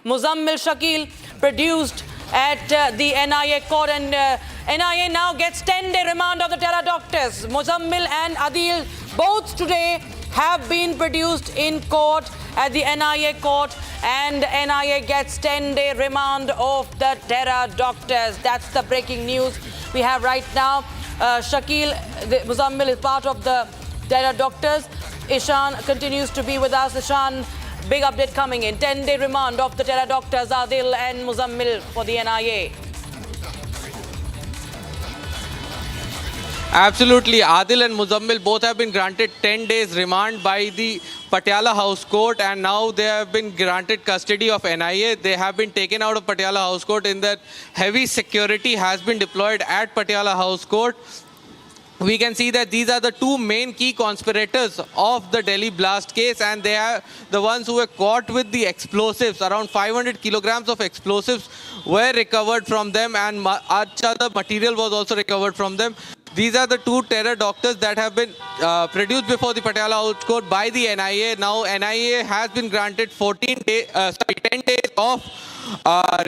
Muzammil Shakil produced at the NIA court, and NIA now gets 10-day remand of the Terra doctors. Muzammil and Adil both today have been produced in court at the NIA court, and NIA gets 10-day remand of the Terra doctors. That's the breaking news we have right now. Shakil, Muzammil is part of the Terra doctors. Ishan continues to be with us. Ishan, big update coming in. 10-day remand of the Terra doctors, Adil and Muzammil for the NIA. Absolutely. Adil and Muzammil both have been granted 10 days remand by the Patiala House Court, and now they have been granted custody of NIA. They have been taken out of Patiala House Court in that heavy security has been deployed at Patiala House Court. We can see that these are the two main key conspirators of the Delhi blast case, and they are the ones who were caught with the explosives. Around 500 kilograms of explosives were recovered from them, and much other material was also recovered from them. These are the two terror doctors that have been produced before the Patiala House Court by the NIA. Now NIA has been granted 10 days of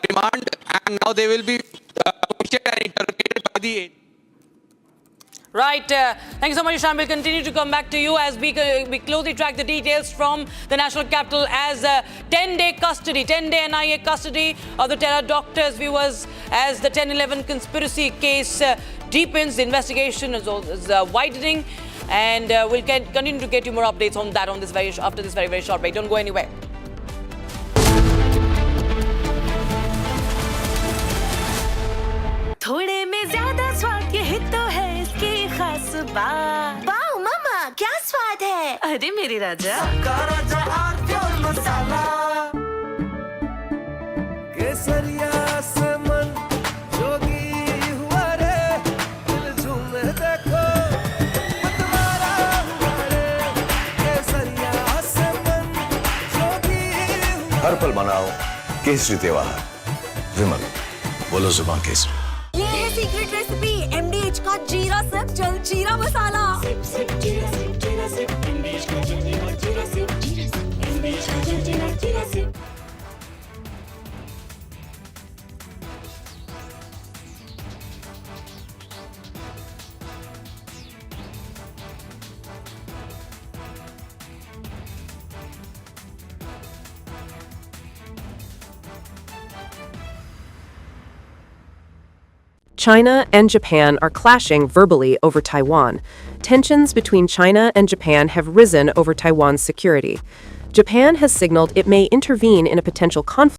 remand, and now they will be questioned and interrogated by the. Right. Thank you so much, Ishan. We'll continue to come back to you as we closely track the details from the national capital as 10-day custody, 10-day NIA custody of the Terra doctors, viewers, as the 10/11 conspiracy case deepens. The investigation is widening, and we'll continue to get you more updates on that after this very short break. Don't go anywhere. थोड़े में ज्यादा स्वाद ये तो है इसकी खास बात। वाओ मामा, क्या स्वाद है? अरे मेरे राजा, राजा और प्योर मसाला, केसरिया से मन जोगी हुआ रे, दिल झूमे देखो मतवारा हुआ रे, केसरिया से मन जोगी हुआ। हर पल मनाओ केसरी त्योहार। विमल, बोलो जुबान केसरी। ये है सीक्रेट रेसिपी MDH का जीरा सिप जल जीरा मसाला। सिप सिप जीरा सिप MDH का जल जीरा सिप MDH का जल जीरा SIP. China and Japan are clashing verbally over Taiwan. Tensions between China and Japan have risen over Taiwan's security. Japan has signaled it may intervene in a potential conflict